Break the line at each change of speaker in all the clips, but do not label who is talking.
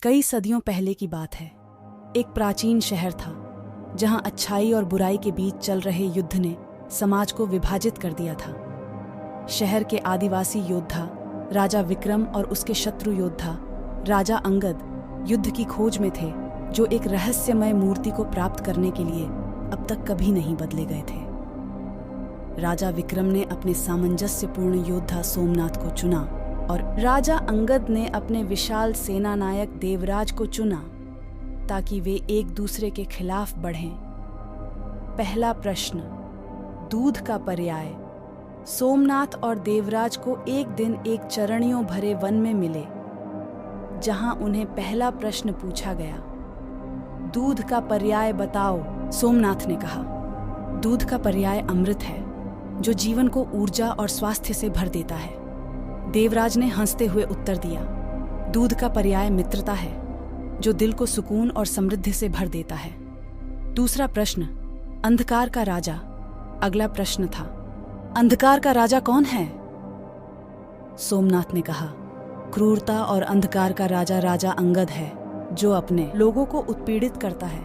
कई सदियों पहले की बात है। एक प्राचीन शहर था जहां अच्छाई और बुराई के बीच चल रहे युद्ध ने समाज को विभाजित कर दिया था। शहर के आदिवासी योद्धा राजा विक्रम और उसके शत्रु योद्धा राजा अंगद युद्ध की खोज में थे, जो एक रहस्यमय मूर्ति को प्राप्त करने के लिए अब तक कभी नहीं बदले गए थे। राजा विक्रम ने अपने सामंजस्यपूर्ण योद्धा सोमनाथ को चुना और राजा अंगद ने अपने विशाल सेना नायक देवराज को चुना ताकि वे एक दूसरे के खिलाफ बढ़ें। पहला प्रश्न, दूध का पर्याय। सोमनाथ और देवराज को एक दिन एक चरणियों भरे वन में मिले, जहां उन्हें पहला प्रश्न पूछा गया। दूध का पर्याय बताओ, सोमनाथ ने कहा। दूध का पर्याय अमृत है, जो जीवन को ऊर्जा और स्वास्थ्य से भर देता है। देवराज ने हंसते हुए उत्तर दिया। दूध का पर्याय मित्रता है, जो दिल को सुकून और समृद्धि से भर देता है। दूसरा प्रश्न, अंधकार का राजा। अगला प्रश्न था, अंधकार का राजा कौन है? सोमनाथ ने कहा, क्रूरता और अंधकार का राजा राजा अंगद है, जो अपने लोगों को उत्पीड़ित करता है।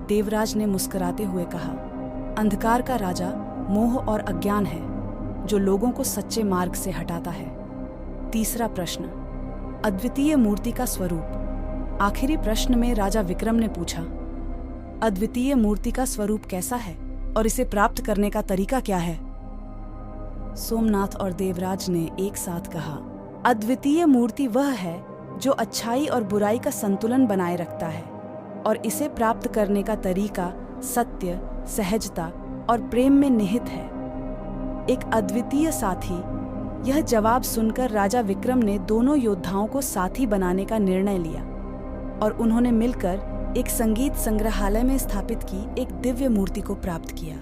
देवराज ने मुस्कुराते हुए कहा, अंधकार का राजा मोह और अज्ञान है, जो लोगों को सच्चे मार्ग से हटाता है। तीसरा प्रश्न, अद्वितीय मूर्ति का स्वरूप। आखिरी प्रश्न में राजा विक्रम ने पूछा, अद्वितीय मूर्ति का स्वरूप कैसा है और इसे प्राप्त करने का तरीका क्या है? सोमनाथ और देवराज ने एक साथ कहा, अद्वितीय मूर्ति वह है जो अच्छाई और बुराई का संतुलन बनाए रखता है, और इसे प्राप्त करने का तरीका सत्य, सहजता और प्रेम में निहित है। एक अद्वितीय साथी। यह जवाब सुनकर राजा विक्रम ने दोनों योद्धाओं को साथी बनाने का निर्णय लिया और उन्होंने मिलकर एक संगीत संग्रहालय में स्थापित की एक दिव्य मूर्ति को प्राप्त किया।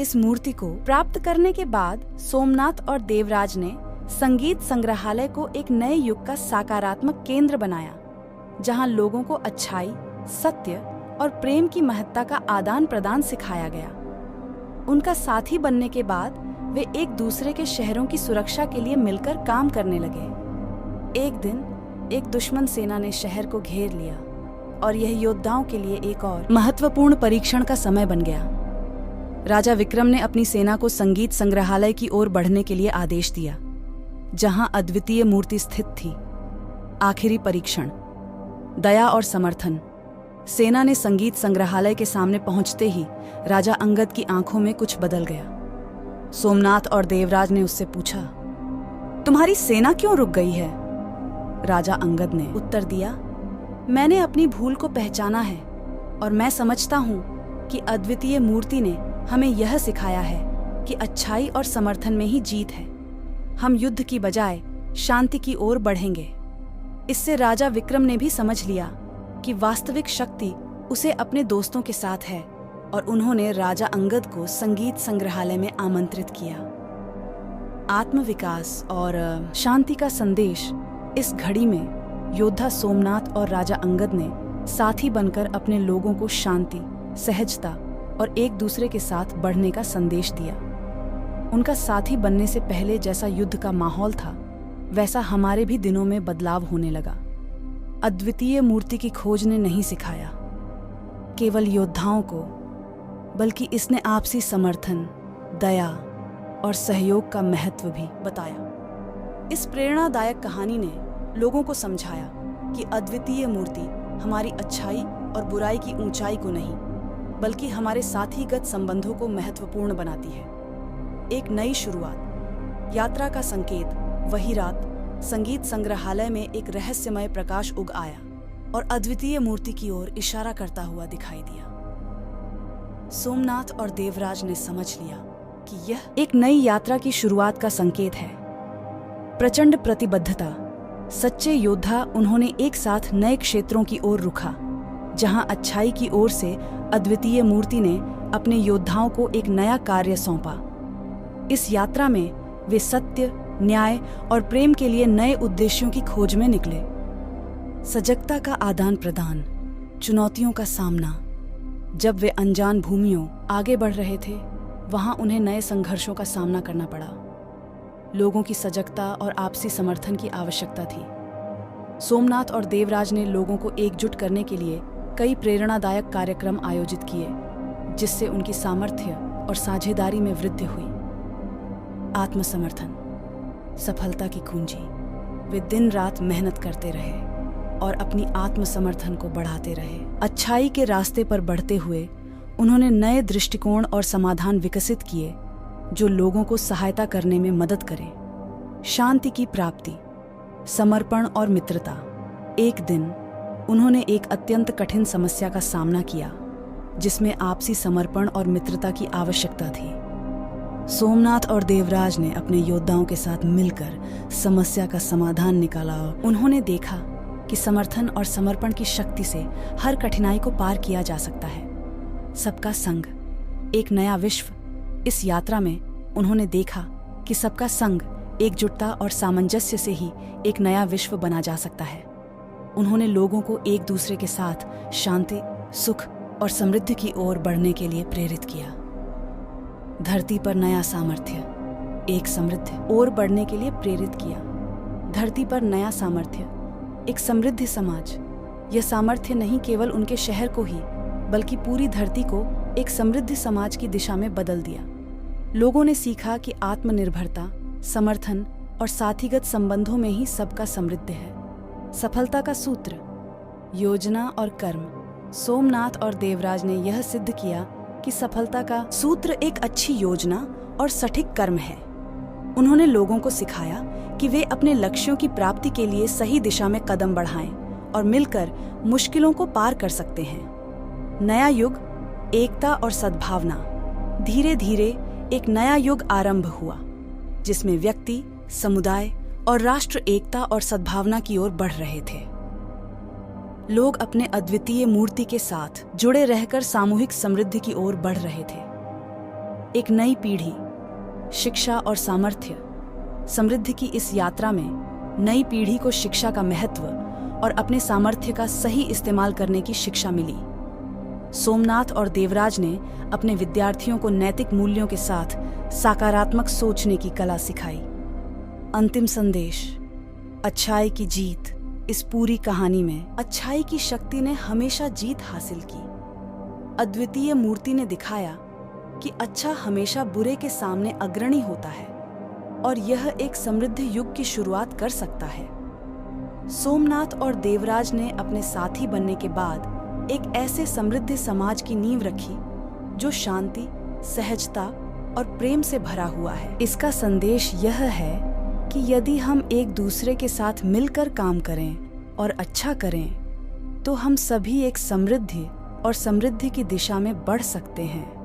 इस मूर्ति को प्राप्त करने के बाद सोमनाथ और देवराज ने संगीत संग्रहालय को एक नए युग का सकारात्मक केंद्र बनाया, जहां लोगों को अच्छाई, सत्य और प्रेम की महत्ता का आदान प्रदान सिखाया गया। उनका साथी बनने के बाद वे एक दूसरे के शहरों की सुरक्षा के लिए मिलकर काम करने लगे। एक दिन एक दुश्मन सेना ने शहर को घेर लिया और यह योद्धाओं के लिए एक और महत्वपूर्ण परीक्षण का समय बन गया। राजा विक्रम ने अपनी सेना को संगीत संग्रहालय की ओर बढ़ने के लिए आदेश दिया, जहां अद्वितीय मूर्ति स्थित थी। आखिरी परीक्षण, दया और समर्थन। सेना ने संगीत संग्रहालय के सामने पहुंचते ही राजा अंगद की आंखों में कुछ बदल गया। सोमनाथ और देवराज ने उससे पूछा, तुम्हारी सेना क्यों रुक गई है? राजा अंगद ने उत्तर दिया, मैंने अपनी भूल को पहचाना है और मैं समझता हूँ कि अद्वितीय मूर्ति ने हमें यह सिखाया है कि अच्छाई और समर्थन में ही जीत है। हम युद्ध की बजाय शांति की ओर बढ़ेंगे। इससे राजा विक्रम ने भी समझ लिया कि वास्तविक शक्ति उसे अपने दोस्तों के साथ है, और उन्होंने राजा अंगद को संगीत संग्रहालय में आमंत्रित किया। आत्मविकास और शांति का संदेश। इस घड़ी में योद्धा सोमनाथ और राजा अंगद ने साथी बनकर अपने लोगों को शांति, सहजता और एक दूसरे के साथ बढ़ने का संदेश दिया। उनका साथी बनने से पहले जैसा युद्ध का माहौल था, वैसा हमारे भी दिनों में बदलाव होने लगा। अद्वितीय मूर्ति की खोज ने नहीं सिखाया केवल योद्धाओं को, बल्कि इसने आपसी समर्थन, दया और सहयोग का महत्व भी बताया। इस प्रेरणादायक कहानी ने लोगों को समझाया कि अद्वितीय मूर्ति हमारी अच्छाई और बुराई की ऊंचाई को नहीं, बल्कि हमारे साथीगत संबंधों को महत्वपूर्ण बनाती है। एक नई शुरुआत। यात्रा का संकेत। वही रात संगीत संग्रहालय में एक रहस्यमय प्रकाश उग आया और अद्वितीय मूर्ति की ओर इशारा करता हुआ दिखाई दिया। सोमनाथ और देवराज ने समझ लिया कि यह एक नई यात्रा की शुरुआत का संकेत है। प्रचंड प्रतिबद्धता। सच्चे योद्धा। उन्होंने एक साथ नए क्षेत्रों की ओर रुखा, जहां अच्छाई की ओर से अद्वितीय मूर्ति ने अपने योद्धाओं को एक नया कार्य सौंपा। इस यात्रा में वे सत्य, न्याय और प्रेम के लिए नए उद्देश्यों की खोज में निकले। सजगता का आदान प्रदान। चुनौतियों का सामना। जब वे अनजान भूमियों आगे बढ़ रहे थे, वहां उन्हें नए संघर्षों का सामना करना पड़ा। लोगों की सजगता और आपसी समर्थन की आवश्यकता थी। सोमनाथ और देवराज ने लोगों को एकजुट करने के लिए कई प्रेरणादायक कार्यक्रम आयोजित किए, जिससे उनकी सामर्थ्य और साझेदारी में वृद्धि हुई। आत्मसमर्थन, सफलता की कुंजी। वे दिन रात मेहनत करते रहे और अपनी आत्मसमर्थन को बढ़ाते रहे। अच्छाई के रास्ते पर बढ़ते हुए उन्होंने नए दृष्टिकोण और समाधान विकसित किए जो लोगों को सहायता करने में मदद करें। शांति की प्राप्ति, समर्पण और मित्रता। एक दिन उन्होंने एक अत्यंत कठिन समस्या का सामना किया, जिसमें आपसी समर्पण और मित्रता की आवश्यकता थी। सोमनाथ और देवराज ने अपने योद्धाओं के साथ मिलकर समस्या का समाधान निकाला। उन्होंने देखा कि समर्थन और समर्पण की शक्ति से हर कठिनाई को पार किया जा सकता है। सबका संग, एक नया विश्व। इस यात्रा में उन्होंने देखा कि सबका संग, एकजुटता और सामंजस्य से ही एक नया विश्व बना जा सकता है। उन्होंने लोगों को एक दूसरे के साथ शांति, सुख और समृद्धि की ओर बढ़ने के लिए प्रेरित किया। धरती पर नया सामर्थ्य, एक समृद्ध ओर बढ़ने के लिए प्रेरित किया। धरती पर नया सामर्थ्य, एक समृद्ध समाज। यह सामर्थ्य नहीं केवल उनके शहर को ही, बल्कि पूरी धरती को एक समृद्ध समाज की दिशा में बदल दिया। लोगों ने सीखा कि आत्मनिर्भरता, समर्थन और साथीगत संबंधों में ही सबका समृद्ध है। सफलता का सूत्र, योजना और कर्म। सोमनाथ और देवराज ने यह सिद्ध किया कि सफलता का सूत्र एक अच्छी योजना और सटीक कर्म है। उन्होंने लोगों को सिखाया कि वे अपने लक्ष्यों की प्राप्ति के लिए सही दिशा में कदम बढ़ाएं और मिलकर मुश्किलों को पार कर सकते हैं। नया युग, एकता और सद्भावना। धीरे धीरे एक नया युग आरंभ हुआ, जिसमें व्यक्ति, समुदाय और राष्ट्र एकता और सद्भावना की ओर बढ़ रहे थे। लोग अपने अद्वितीय मूर्ति के साथ जुड़े रहकर सामूहिक समृद्धि की ओर बढ़ रहे थे। एक नई पीढ़ी, शिक्षा और सामर्थ्य। समृद्धि की इस यात्रा में नई पीढ़ी को शिक्षा का महत्व और अपने सामर्थ्य का सही इस्तेमाल करने की शिक्षा मिली। सोमनाथ और देवराज ने अपने विद्यार्थियों को नैतिक मूल्यों के साथ सकारात्मक सोचने की कला सिखाई। अंतिम संदेश, अच्छाई की जीत। इस पूरी कहानी में अच्छाई की शक्ति ने हमेशा जीत हासिल की। अद्वितीय मूर्ति ने दिखाया कि अच्छा हमेशा बुरे के सामने अग्रणी होता है और यह एक समृद्ध युग की शुरुआत कर सकता है। सोमनाथ और देवराज ने अपने साथी बनने के बाद एक ऐसे समृद्ध समाज की नींव रखी जो शांति, सहजता और प्रेम से भरा हुआ है। इसका संदेश यह है कि यदि हम एक दूसरे के साथ मिलकर काम करें और अच्छा करें, तो हम सभी एक समृद्धि और समृद्धि की दिशा में बढ़ सकते हैं।